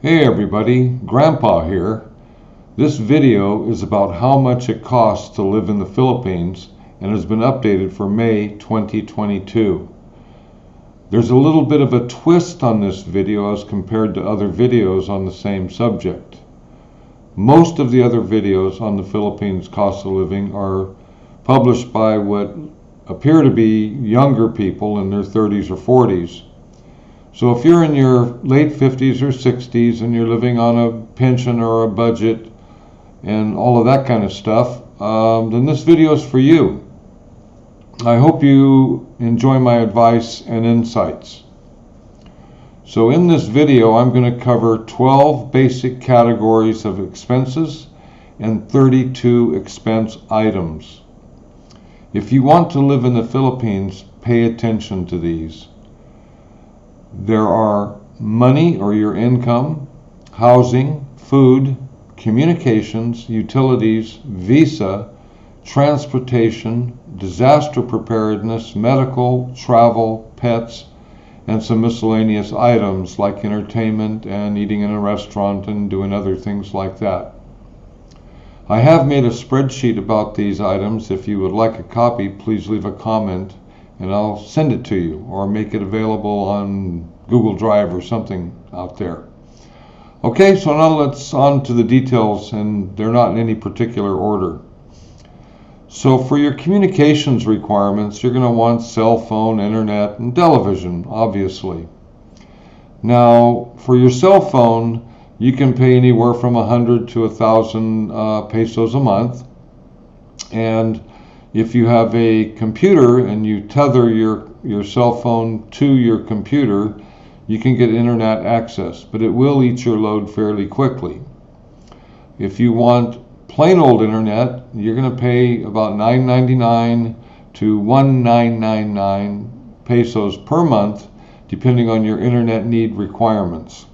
Hey everybody, Grandpa here. This video is about how much it costs to live in the Philippines and has been updated for May 2022. There's a little bit of a twist on this video as compared to other videos on the same subject. Most of the other videos on the Philippines cost of living are published by what appear to be younger people in their 30s or 40s. So if you're in your late 50s or 60s and you're living on a pension or a budget and all of that kind of stuff, then this video is for you. I hope you enjoy my advice and insights. So in this video, I'm going to cover 12 basic categories of expenses and 32 expense items. If you want to live in the Philippines, pay attention to these. There are money or your income, housing, food, communications, utilities, visa, transportation, disaster preparedness, medical, travel, pets, and some miscellaneous items like entertainment and eating in a restaurant and doing other things like that. I have made a spreadsheet about these items. If you would like a copy, please leave a comment and I'll send it to you or make it available on Google Drive or something out there. Okay, so now let's on to the details, and they're not in any particular order. So for your communications requirements, you're going to want cell phone, internet, and television, obviously. Now, for your cell phone, you can pay anywhere from 100 to 1,000 pesos a month. And if you have a computer and you tether your cell phone to your computer, you can get internet access, but it will eat your load fairly quickly. If you want plain old internet, you're going to pay about $9.99 to $1,999 pesos per month, depending on your internet need requirements.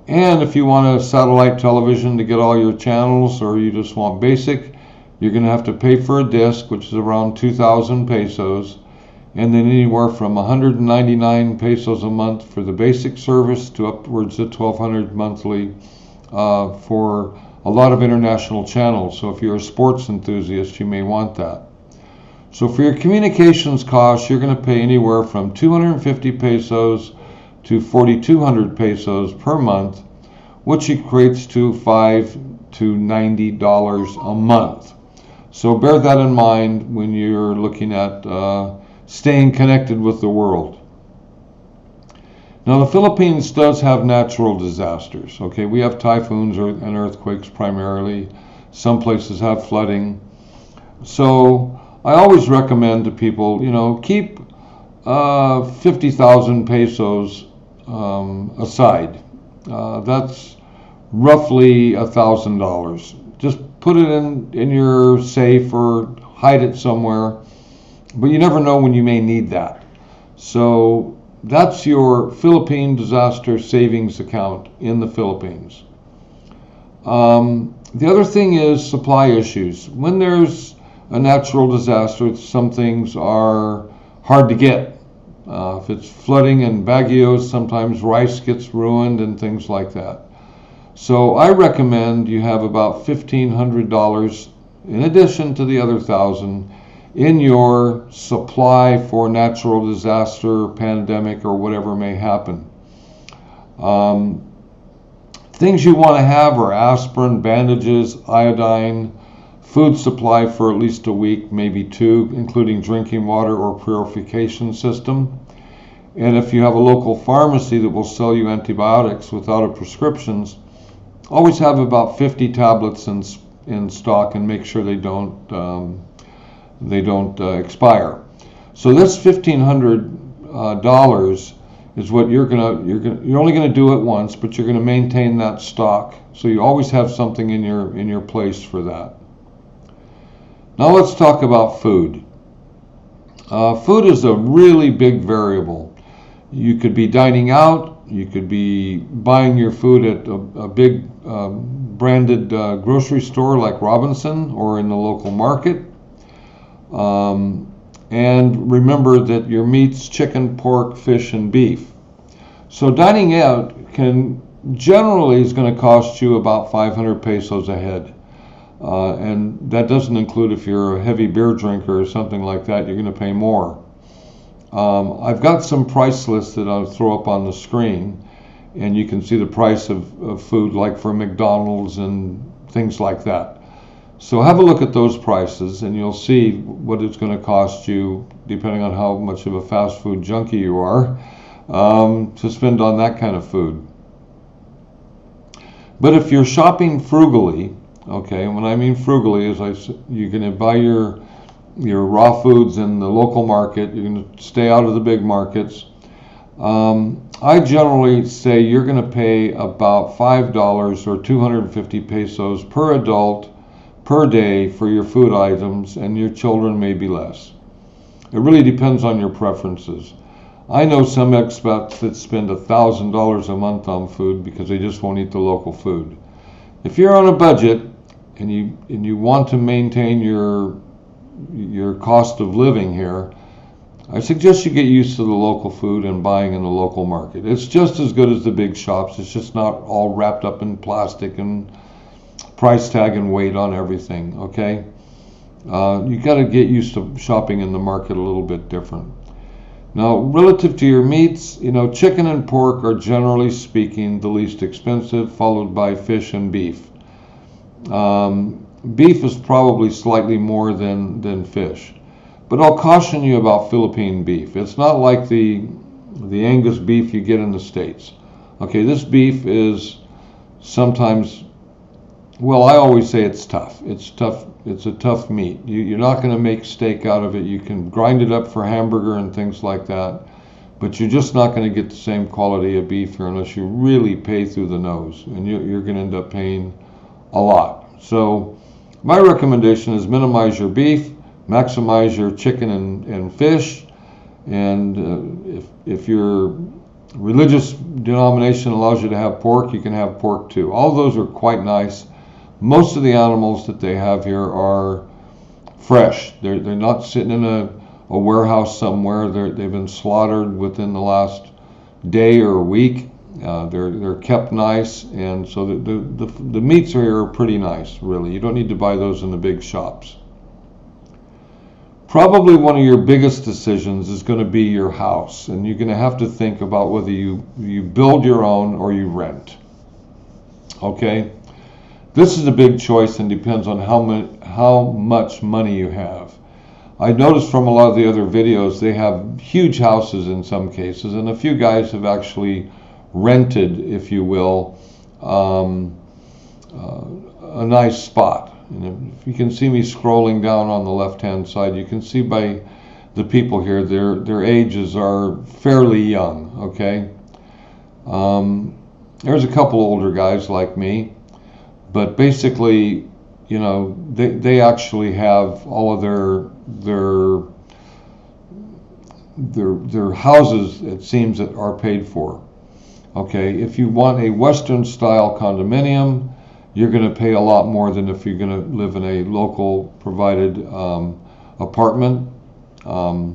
And if you want a satellite television to get all your channels, or you just want basic, you're going to have to pay for a disc, which is around 2,000 pesos, and then anywhere from 199 pesos a month for the basic service to upwards of 1,200 monthly for a lot of international channels. So if you're a sports enthusiast, you may want that. So for your communications costs, you're going to pay anywhere from 250 pesos to 4,200 pesos per month, which equates to $5 to $90 a month. So bear that in mind when you're looking at staying connected with the world. Now the Philippines does have natural disasters. Okay, we have typhoons and earthquakes primarily. Some places have flooding. So I always recommend to people, keep 50,000 pesos aside. That's roughly $1,000. Just put it in your safe or hide it somewhere, but you never know when you may need that. So that's your Philippine disaster savings account in the Philippines. The other thing is supply issues. When there's a natural disaster, some things are hard to get. If it's flooding and baguios, sometimes rice gets ruined and things like that. So I recommend you have about $1,500 in addition to the other $1,000 in your supply for natural disaster, pandemic, or whatever may happen. Things you want to have are aspirin, bandages, iodine, food supply for at least a week, maybe two, including drinking water or purification system. And if you have a local pharmacy that will sell you antibiotics without a prescriptions, always have about 50 tablets in stock and make sure they don't expire. So this $1,500 is what you're only gonna do it once, but you're gonna maintain that stock. So you always have something in your place for that. Now let's talk about food. Food is a really big variable. You could be dining out. You could be buying your food at a big branded grocery store like Robinson or in the local market. And remember that your meats, chicken, pork, fish, and beef. So dining out generally is going to cost you about 500 pesos a head. And that doesn't include if you're a heavy beer drinker or something like that, you're going to pay more. I've got some price lists that I'll throw up on the screen, and you can see the price of food like for McDonald's and things like that. So have a look at those prices and you'll see what it's going to cost you, depending on how much of a fast food junkie you are, to spend on that kind of food. But if you're shopping frugally, okay, and when I mean frugally is you're going to buy your raw foods in the local market, you're going to stay out of the big markets. I generally say you're going to pay about $5 or 250 pesos per adult per day for your food items, and your children may be less. It really depends on your preferences. I know some expats that spend $1,000 a month on food because they just won't eat the local food. If you're on a budget and you want to maintain your cost of living here, I suggest you get used to the local food and buying in the local market. It's just as good as the big shops. It's just not all wrapped up in plastic and price tag and weight on everything, okay? You got to get used to shopping in the market a little bit different. Now, relative to your meats, chicken and pork are generally speaking the least expensive, followed by fish and beef. Beef is probably slightly more than fish. But I'll caution you about Philippine beef. It's not like the Angus beef you get in the States. Okay, this beef is sometimes, well, I always say it's tough. It's tough. It's a tough meat. You're not going to make steak out of it. You can grind it up for hamburger and things like that, but you're just not going to get the same quality of beef here unless you really pay through the nose, and you're going to end up paying a lot. So my recommendation is minimize your beef, maximize your chicken and fish, and if your religious denomination allows you to have pork, you can have pork too. All those are quite nice. Most of the animals that they have here are fresh. They're not sitting in a warehouse somewhere. They've been slaughtered within the last day or week. They're kept nice, and so the meats here are pretty nice, really. You don't need to buy those in the big shops. Probably one of your biggest decisions is going to be your house, and you're going to have to think about whether you build your own or you rent. Okay? This is a big choice and depends on how much money you have. I noticed from a lot of the other videos they have huge houses in some cases, and a few guys have actually rented, if you will, a nice spot. And if you can see me scrolling down on the left-hand side, you can see by the people here, their ages are fairly young, okay? There's a couple older guys like me, but basically, they actually have all of their houses, it seems, that are paid for. Okay, if you want a Western-style condominium, you're going to pay a lot more than if you're going to live in a local provided apartment. The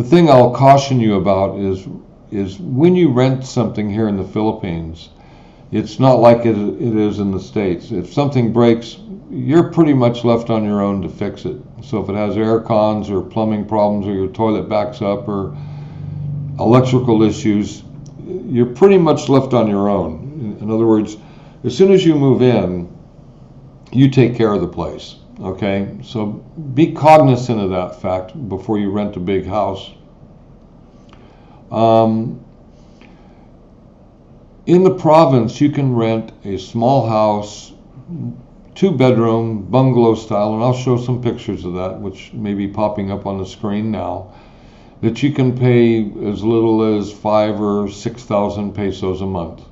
thing I'll caution you about is when you rent something here in the Philippines, it's not like it is in the States. If something breaks, you're pretty much left on your own to fix it. So if it has air cons or plumbing problems or your toilet backs up or electrical issues, you're pretty much left on your own. In other words, as soon as you move in, you take care of the place, okay? So be cognizant of that fact before you rent a big house. In the province, you can rent a small house, 2-bedroom, bungalow style, and I'll show some pictures of that, which may be popping up on the screen now, that you can pay as little as 5,000 or 6,000 pesos a month.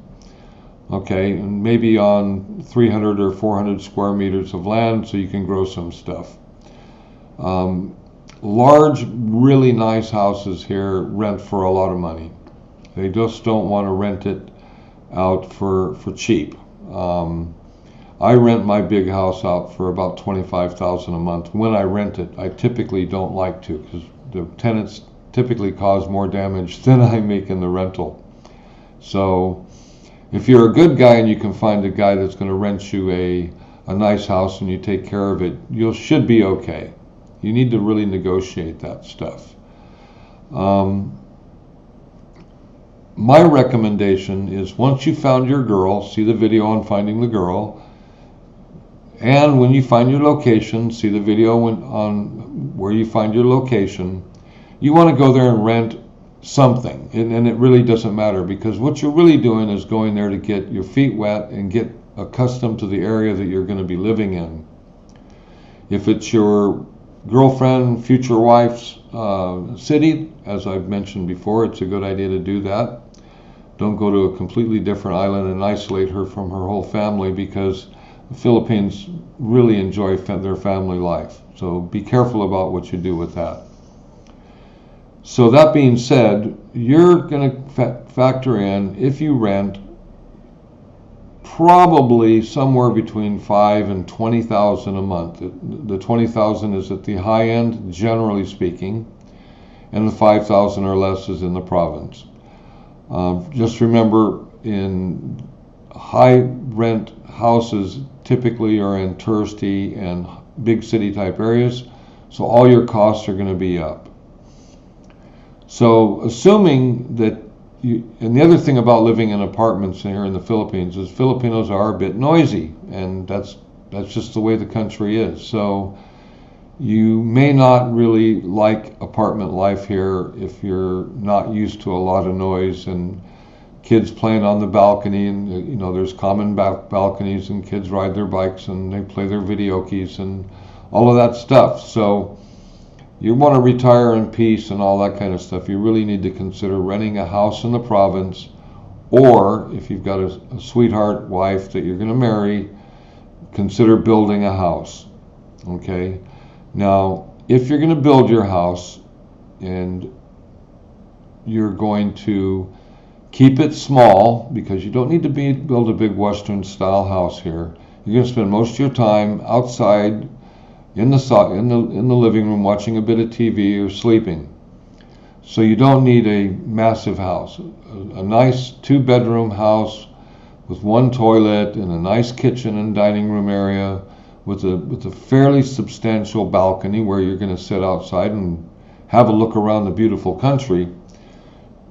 Okay, and maybe on 300 or 400 square meters of land, so you can grow some stuff. Large, really nice houses here rent for a lot of money. They just don't want to rent it out for cheap. I rent my big house out for about 25,000 a month. When I rent it, I typically don't like to because the tenants typically cause more damage than I make in the rental. So if you're a good guy and you can find a guy that's going to rent you a nice house and you take care of it, you should be okay. You need to really negotiate that stuff. My recommendation is, once you found your girl, see the video on finding the girl, and when you find your location, see the video on where you find your location. You want to go there and rent something, and it really doesn't matter, because what you're really doing is going there to get your feet wet and get accustomed to the area that you're going to be living in. If it's your girlfriend, future wife's city, as I've mentioned before, it's a good idea to do that. Don't go to a completely different island and isolate her from her whole family, because the Philippines really enjoy their family life. So be careful about what you do with that. So that being said, you're going to factor in, if you rent, probably somewhere between $5,000 and $20,000 a month. The $20,000 is at the high end, generally speaking, and the $5,000 or less is in the province. Just remember, in high rent houses typically are in touristy and big city type areas, so all your costs are going to be up. So assuming that and the other thing about living in apartments here in the Philippines is Filipinos are a bit noisy, and that's just the way the country is. So you may not really like apartment life here if you're not used to a lot of noise and kids playing on the balcony, and there's common balconies, and kids ride their bikes and they play their video keys and all of that stuff. So you want to retire in peace and all that kind of stuff. You really need to consider renting a house in the province, or if you've got a sweetheart wife that you're going to marry, consider building a house. Okay? Now, if you're going to build your house and you're going to keep it small, because you don't need to build a big Western style house here. You're going to spend most of your time outside in the living room watching a bit of TV or sleeping. So you don't need a massive house. A nice 2-bedroom house with one toilet and a nice kitchen and dining room area with a fairly substantial balcony where you're going to sit outside and have a look around the beautiful country.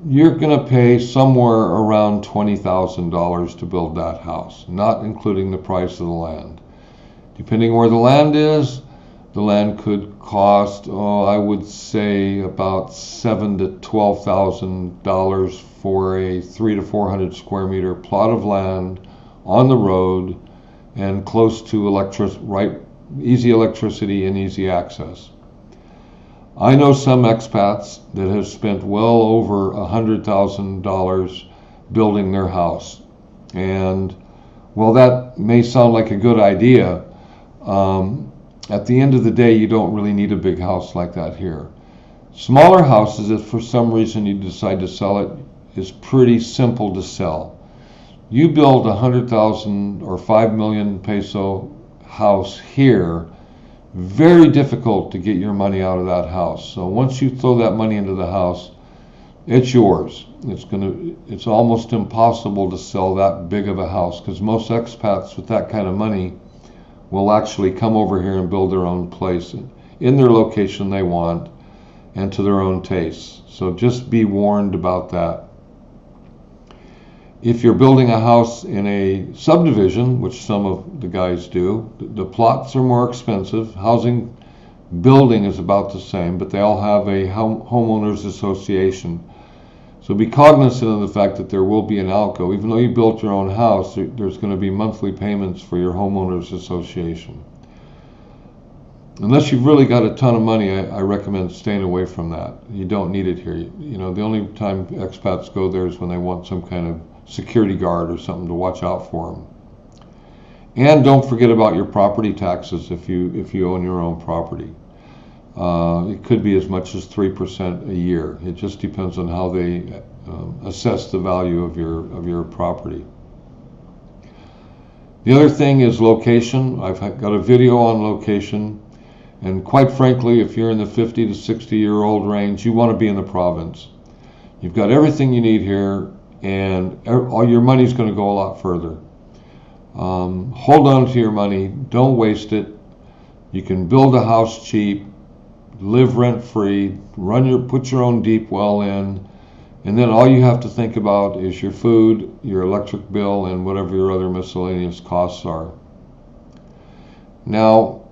You're going to pay somewhere around $20,000 to build that house, not including the price of the land. Depending where the land is, the land could cost, I would say about $7,000 to $12,000 for a 300 to 400 square meter plot of land on the road and close to easy electricity and easy access. I know some expats that have spent well over $100,000 building their house. And while that may sound like a good idea, at the end of the day, you don't really need a big house like that here. Smaller houses, if for some reason you decide to sell it, is pretty simple to sell. You build 100,000 or 5 million peso house here, very difficult to get your money out of that house. So once you throw that money into the house, it's yours. It's almost impossible to sell that big of a house, because most expats with that kind of money will actually come over here and build their own place in their location they want and to their own tastes. So just be warned about that. If you're building a house in a subdivision, which some of the guys do, the plots are more expensive. Housing building is about the same, but they all have a homeowners association. So be cognizant of the fact that there will be an ALCO. Even though you built your own house, there's going to be monthly payments for your homeowners association. Unless you've really got a ton of money, I recommend staying away from that. You don't need it here. The only time expats go there is when they want some kind of security guard or something to watch out for them. And don't forget about your property taxes if you own your own property. It could be as much as 3% a year. It just depends on how they assess the value of your property. The other thing is location. I've got a video on location, and quite frankly, if you're in the 50 to 60-year-old range, you want to be in the province. You've got everything you need here. and all your money's going to go a lot further. Hold on to your money. Don't waste it. You can build a house cheap, live rent-free, put your own deep well in, and then all you have to think about is your food, your electric bill, and whatever your other miscellaneous costs are. Now,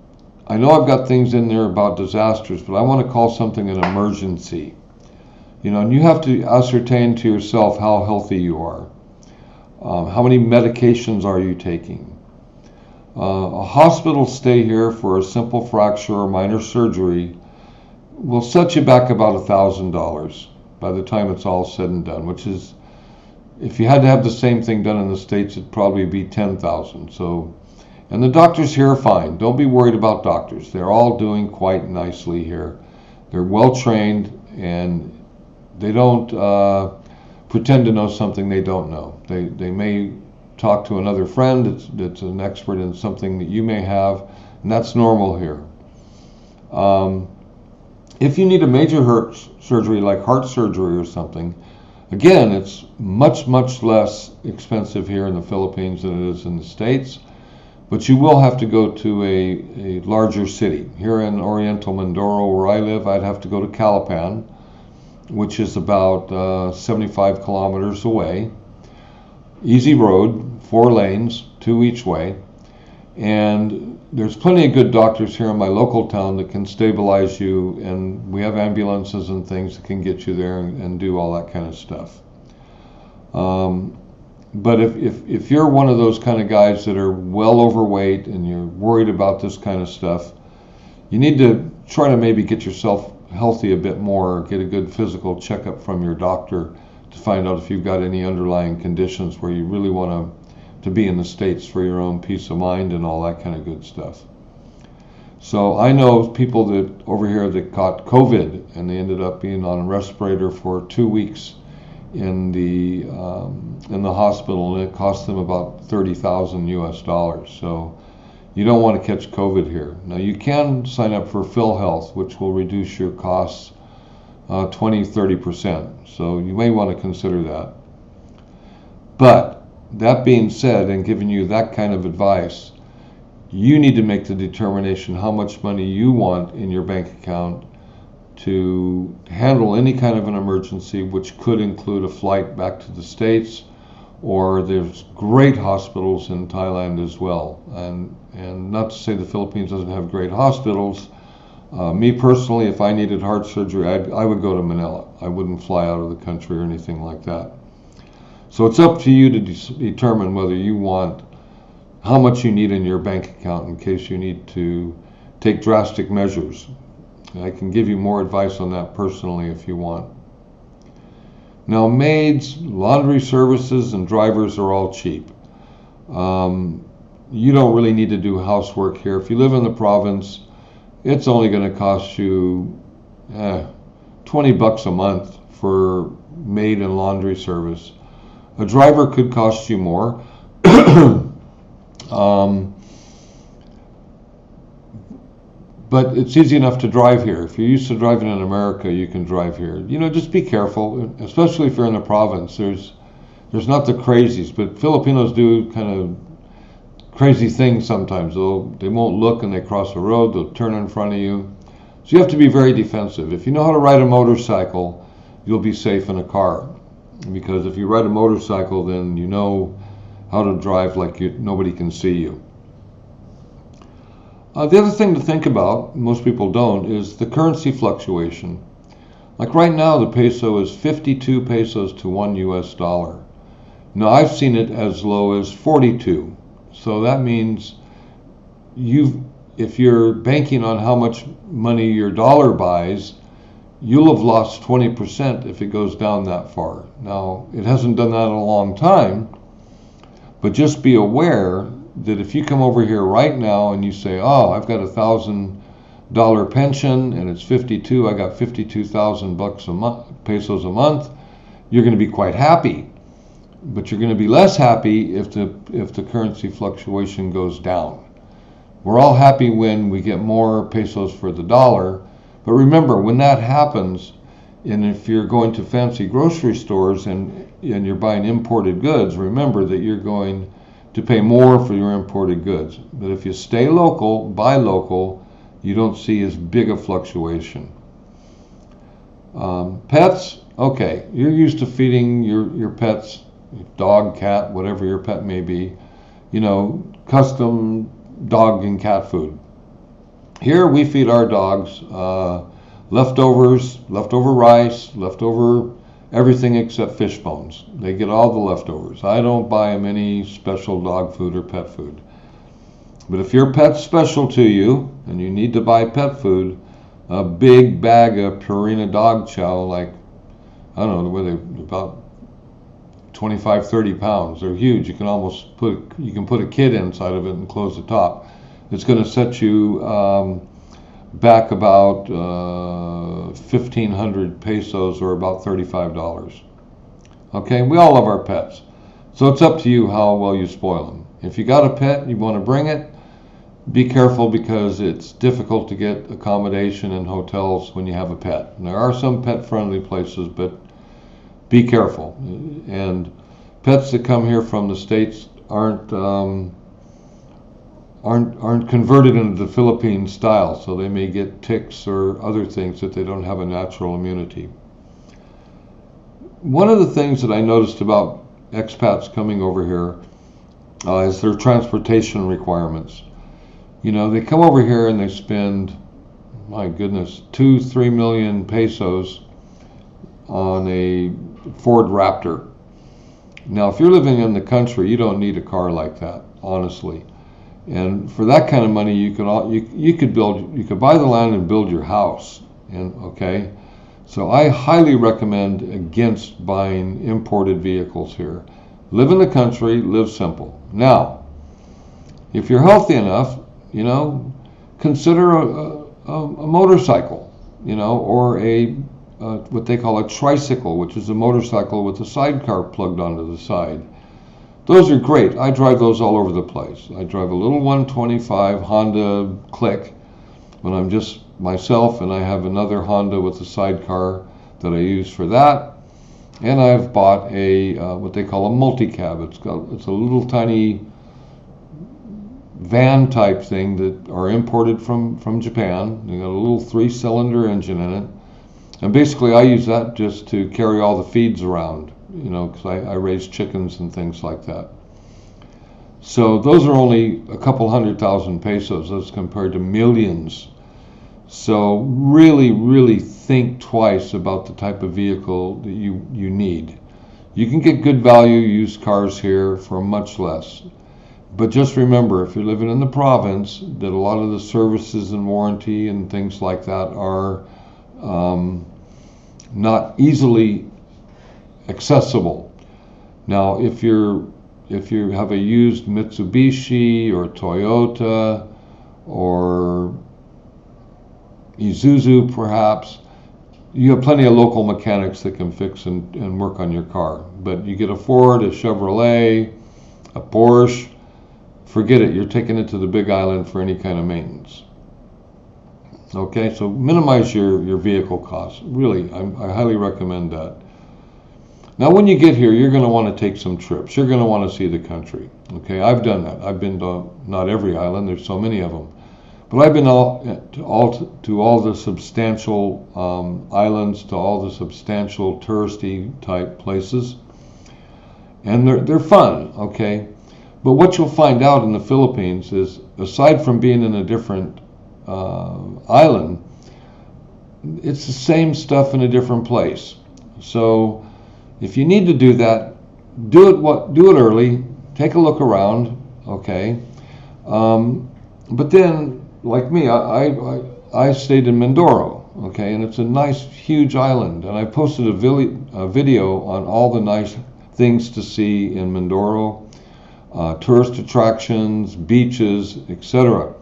I know I've got things in there about disasters, but I want to call something an emergency. And you have to ascertain to yourself how healthy you are. How many medications are you taking? A hospital stay here for a simple fracture or minor surgery will set you back about $1,000 by the time it's all said and done, which is, if you had to have the same thing done in the States, it'd probably be $10,000. So, and the doctors here are fine. Don't be worried about doctors. They're all doing quite nicely here. They're well trained, and they don't pretend to know something they don't know. They may talk to another friend that's an expert in something that you may have, and that's normal here. If you need a major surgery like heart surgery or something, again, it's much, much less expensive here in the Philippines than it is in the States, but you will have to go to a larger city. Here in Oriental Mindoro, where I live, I'd have to go to Calapan, which is about 75 kilometers away. Easy road, 4 lanes, 2 each way. And there's plenty of good doctors here in my local town that can stabilize you, and we have ambulances and things that can get you there and do all that kind of stuff. But if you're one of those kind of guys that are well overweight and you're worried about this kind of stuff, you need to try to maybe get yourself healthy a bit more, get a good physical checkup from your doctor to find out if you've got any underlying conditions where you really want to be in the States for your own peace of mind and all that kind of good stuff. So I know people that over here that caught COVID and they ended up being on a respirator for 2 weeks in the hospital, and it cost them about $30,000 US. So you don't want to catch COVID here. Now you can sign up for PhilHealth, which will reduce your costs 20-30%. So you may want to consider that. But that being said, and giving you that kind of advice, you need to make the determination how much money you want in your bank account to handle any kind of an emergency, which could include a flight back to the States, or there's great hospitals in Thailand as well. And not to say the Philippines doesn't have great hospitals. Me personally, if I needed heart surgery, I would go to Manila. I wouldn't fly out of the country or anything like that. So it's up to you to determine whether you want how much you need in your bank account in case you need to take drastic measures. I can give you more advice on that personally if you want. Now, maids, laundry services, and drivers are all cheap. You don't really need to do housework here. If you live in the province, it's only going to cost you $20 a month for maid and laundry service. A driver could cost you more. But it's easy enough to drive here. If you're used to driving in America, you can drive here. Just be careful, especially if you're in the province. There's not the crazies, but Filipinos do kind of crazy things sometimes. They won't look and they cross the road, they'll turn in front of you. So you have to be very defensive. If you know how to ride a motorcycle, you'll be safe in a car. Because if you ride a motorcycle, then you know how to drive like nobody can see you. The other thing to think about, most people don't, is the currency fluctuation. Like right now, the peso is 52 pesos to $1 US. Now, I've seen it as low as 42. So that means if you're banking on how much money your dollar buys, you'll have lost 20% if it goes down that far. Now, it hasn't done that in a long time, but just be aware that if you come over here right now and you say, oh, I've got $1,000 pension and it's 52, I got 52,000 pesos a month, you're going to be quite happy. But you're going to be less happy if the currency fluctuation goes down. We're all happy when we get more pesos for the dollar, but remember, when that happens, And if you're going to fancy grocery stores and you're buying imported goods, remember that you're going to pay more for your imported goods. But if you stay local, buy local, you don't see as big a fluctuation. Pets, okay, you're used to feeding your pets, dog, cat, whatever your pet may be, custom dog and cat food. Here we feed our dogs leftovers, leftover rice, leftover everything except fish bones. They get all the leftovers. I don't buy them any special dog food or pet food. But if your pet's special to you and you need to buy pet food, a big bag of Purina dog chow, like, I don't know, where they about 25, 30 pounds. They're huge. You can put a kid inside of it and close the top. It's going to set you back about 1,500 pesos, or about $35. Okay, we all love our pets. So it's up to you how well you spoil them. If you got a pet and you want to bring it, be careful, because it's difficult to get accommodation in hotels when you have a pet. And there are some pet-friendly places, but be careful. And pets that come here from the States aren't converted into the Philippine style, so they may get ticks or other things that they don't have a natural immunity. One of the things that I noticed about expats coming over here is their transportation requirements. They come over here and they spend, my goodness, 2-3 million pesos on a Ford Raptor. Now, if you're living in the country, you don't need a car like that, honestly. And for that kind of money, you could buy the land and build your house. So I highly recommend against buying imported vehicles here. Live in the country, live simple. Now, if you're healthy enough, consider a motorcycle, or what they call a tricycle, which is a motorcycle with a sidecar plugged onto the side. Those are great. I drive those all over the place. I drive a little 125 Honda Click when I'm just myself, and I have another Honda with a sidecar that I use for that. And I've bought a what they call a multi-cab. It's a little tiny van type thing that are imported from Japan. They got a little 3-cylinder engine in it. And basically I use that just to carry all the feeds around, because I raise chickens and things like that. So those are only a couple 100,000 pesos as compared to millions. So really, really think twice about the type of vehicle that you need. You can get good value used cars here for much less. But just remember, if you're living in the province, that a lot of the services and warranty and things like that are not easily accessible. Now, if you have a used Mitsubishi or Toyota or Isuzu, perhaps, you have plenty of local mechanics that can fix and work on your car. But you get a Ford, a Chevrolet, a Porsche, forget it. You're taking it to the Big Island for any kind of maintenance. Okay, so minimize your vehicle costs. Really, I highly recommend that. Now, when you get here, you're going to want to take some trips. You're going to want to see the country. Okay, I've done that. I've been to not every island. There's so many of them. But I've been to all the substantial islands, to all the substantial touristy type places. And they're fun, okay? But what you'll find out in the Philippines is, aside from being in a different island, it's the same stuff in a different place. So if you need to do that, do it early. Take a look around, okay? But then, like me, I stayed in Mindoro, okay, and it's a nice, huge island. And I posted a video on all the nice things to see in Mindoro, tourist attractions, beaches, etc.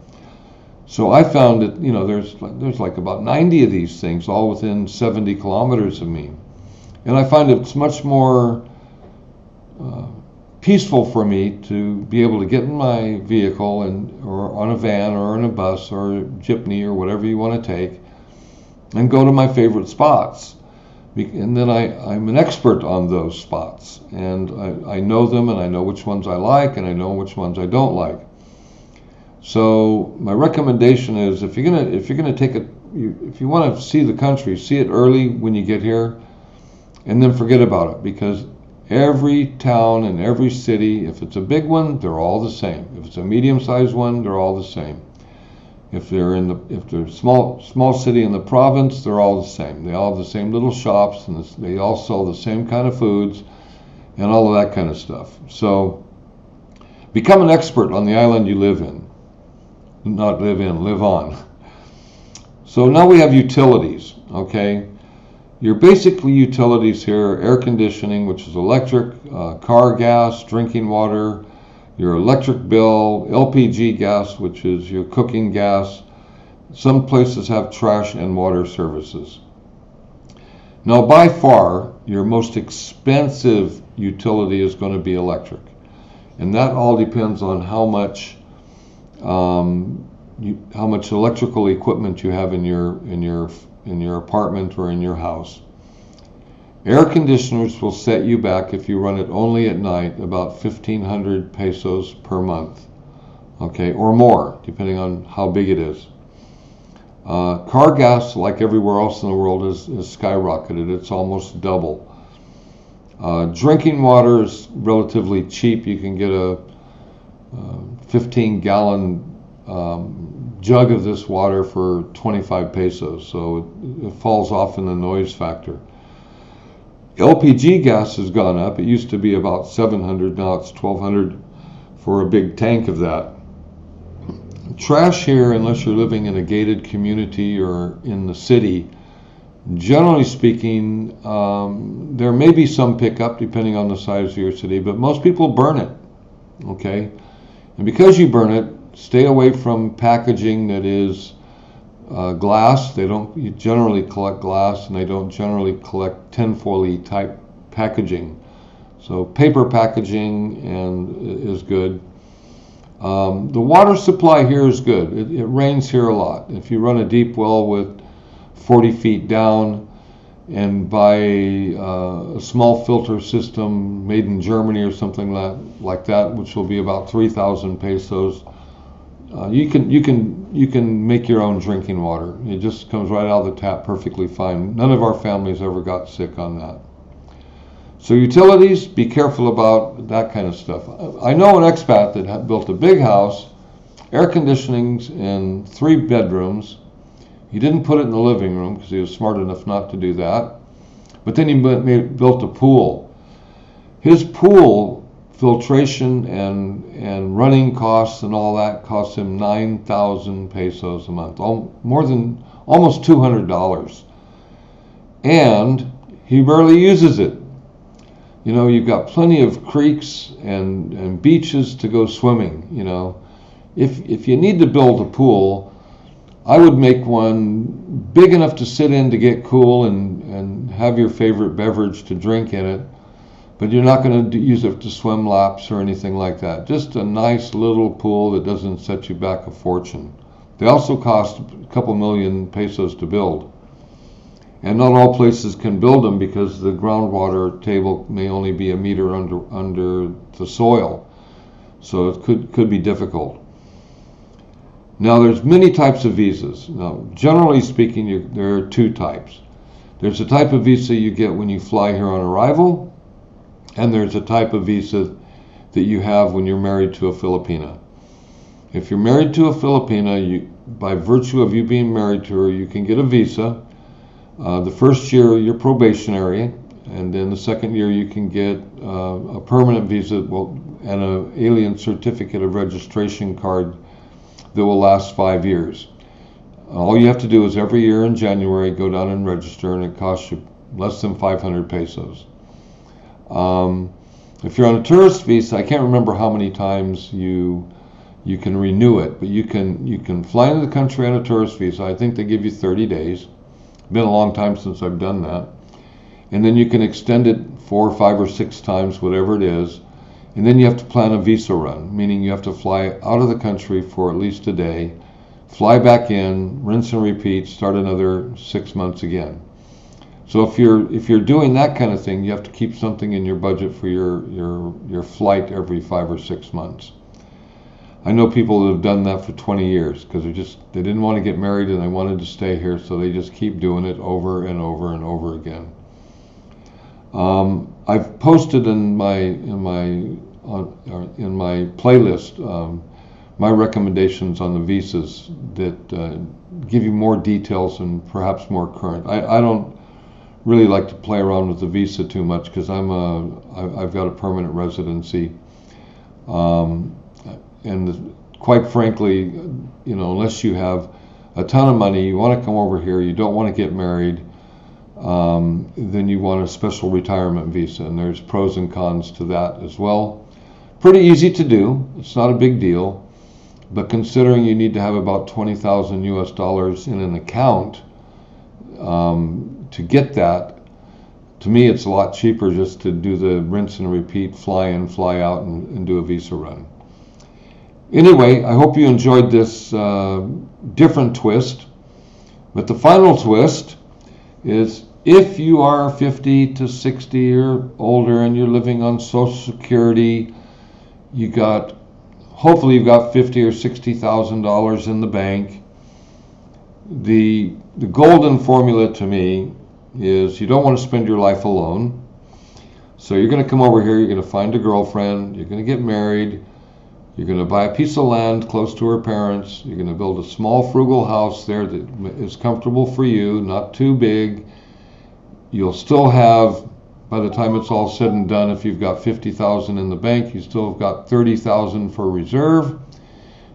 So I found that, there's like about 90 of these things, all within 70 kilometers of me. And I find it's much more peaceful for me to be able to get in my vehicle or on a van or in a bus or a jeepney or whatever you want to take and go to my favorite spots. And then I'm an expert on those spots, and I know them, and I know which ones I like, and I know which ones I don't like. So my recommendation is, if you're gonna take if you want to see the country, see it early when you get here, and then forget about it, because every town and every city, if it's a big one, they're all the same. If it's a medium-sized one, they're all the same. If they're a small city in the province, they're all the same. They all have the same little shops, and they all sell the same kind of foods, and all of that kind of stuff. So become an expert on the island you live in. Not live in, live on. So now we have utilities, okay? Your basic utilities here are air conditioning, which is electric, car gas, drinking water, your electric bill, LPG gas, which is your cooking gas. Some places have trash and water services. Now, by far, your most expensive utility is going to be electric. And that all depends on how much electrical equipment you have in your apartment or in your house. Air conditioners will set you back, if you run it only at night, about 1,500 pesos per month, okay, or more, depending on how big it is. Car gas, like everywhere else in the world, is skyrocketed. It's almost double. Drinking water is relatively cheap. You can get a 15-gallon jug of this water for 25 pesos, so it falls off in the noise factor. LPG gas has gone up. It used to be about 700, now it's 1,200 for a big tank of that. Trash here, unless you're living in a gated community or in the city, generally speaking, there may be some pickup depending on the size of your city, but most people burn it, okay? And because you burn it, stay away from packaging that is glass. You generally collect glass, and they don't generally collect tinfoil-y type packaging. So paper packaging is good. The water supply here is good. It rains here a lot. If you run a deep well with 40 feet down and buy a small filter system made in Germany or something like that, which will be about 3,000 pesos, you can make your own drinking water. It just comes right out of the tap perfectly fine. None of our families ever got sick on that. So utilities, be careful about that kind of stuff. I know an expat that built a big house, air conditionings in 3 bedrooms. He didn't put it in the living room because he was smart enough not to do that. But then he built a pool. His pool filtration and running costs and all that cost him 9,000 pesos a month, almost $200. And he barely uses it. You know, you've got plenty of creeks and beaches to go swimming. You know, if you need to build a pool, I would make one big enough to sit in to get cool and have your favorite beverage to drink in it. But you're not going to use it to swim laps or anything like that. Just a nice little pool that doesn't set you back a fortune. They also cost a couple million pesos to build. And not all places can build them because the groundwater table may only be a meter under the soil. So it could be difficult. Now there's many types of visas. Now generally speaking, there are 2 types. There's a type of visa you get when you fly here on arrival, and there's a type of visa that you have when you're married to a Filipina. If you're married to a Filipina, by virtue of you being married to her, you can get a visa. The first year you're probationary, and then the second year you can get a permanent visa and an alien certificate of registration card that will last 5 years. All you have to do is every year in January go down and register, and it costs you less than 500 pesos. If you're on a tourist visa, I can't remember how many times you can renew it, but you can fly into the country on a tourist visa. I think they give you 30 days. It's been a long time since I've done that. And then you can extend it 4, 5, or 6 times, whatever it is. And then you have to plan a visa run, meaning you have to fly out of the country for at least a day, fly back in, rinse and repeat, start another 6 months again. So if you're doing that kind of thing, you have to keep something in your budget for your flight every 5 or 6 months. I know people that have done that for 20 years because they didn't want to get married and they wanted to stay here, so they just keep doing it over and over and over again. I've posted in my playlist my recommendations on the visas that give you more details and perhaps more current. I don't really like to play around with the visa too much because I've got a permanent residency. And quite frankly, unless you have a ton of money, you want to come over here, you don't want to get married, then you want a special retirement visa, and there's pros and cons to that as well. Pretty easy to do, it's not a big deal, but considering you need to have about 20,000 US dollars in an account to get that, to me it's a lot cheaper just to do the rinse and repeat, fly in, fly out, and do a visa run. Anyway, I hope you enjoyed this different twist. But the final twist is if you are 50 to 60 or older and you're living on Social Security, hopefully you've got $50,000 or $60,000 in the bank. The golden formula to me is you don't want to spend your life alone. So you're going to come over here, you're going to find a girlfriend, you're going to get married. You're going to buy a piece of land close to her parents. You're going to build a small, frugal house there that is comfortable for you, not too big. You'll still have, by the time it's all said and done, if you've got $50,000 in the bank, you still have got $30,000 for reserve.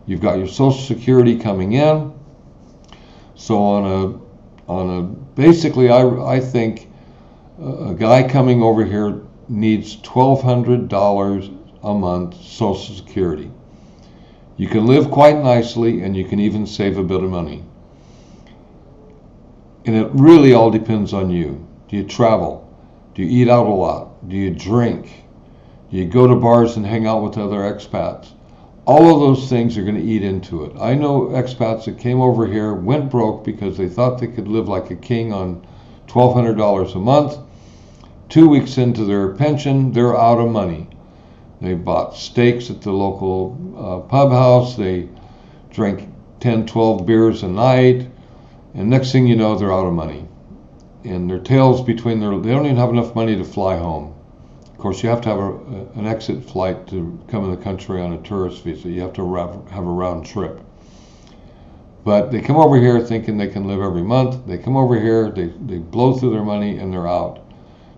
You've got your Social Security coming in. So basically, I think a guy coming over here needs $1,200 a month Social Security. You can live quite nicely and you can even save a bit of money. And it really all depends on you. Do you travel? Do you eat out a lot? Do you drink? Do you go to bars and hang out with other expats? All of those things are going to eat into it. I know expats that came over here, went broke because they thought they could live like a king on $1,200 a month. 2 weeks into their pension, they're out of money. They bought steaks at the local pub house. They drank 10, 12 beers a night. And next thing you know, they're out of money. And their tails they don't even have enough money to fly home. Of course, you have to have an exit flight to come in the country on a tourist visa. You have to have a round trip. But they come over here thinking they can live every month. They come over here, they blow through their money, and they're out.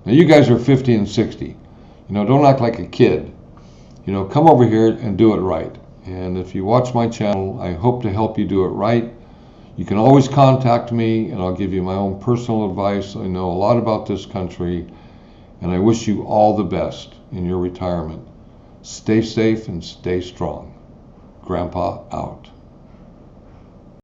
Now, you guys are 50 and 60. Don't act like a kid. Come over here and do it right. And if you watch my channel, I hope to help you do it right. You can always contact me and I'll give you my own personal advice. I know a lot about this country and I wish you all the best in your retirement. Stay safe and stay strong. Grandpa out.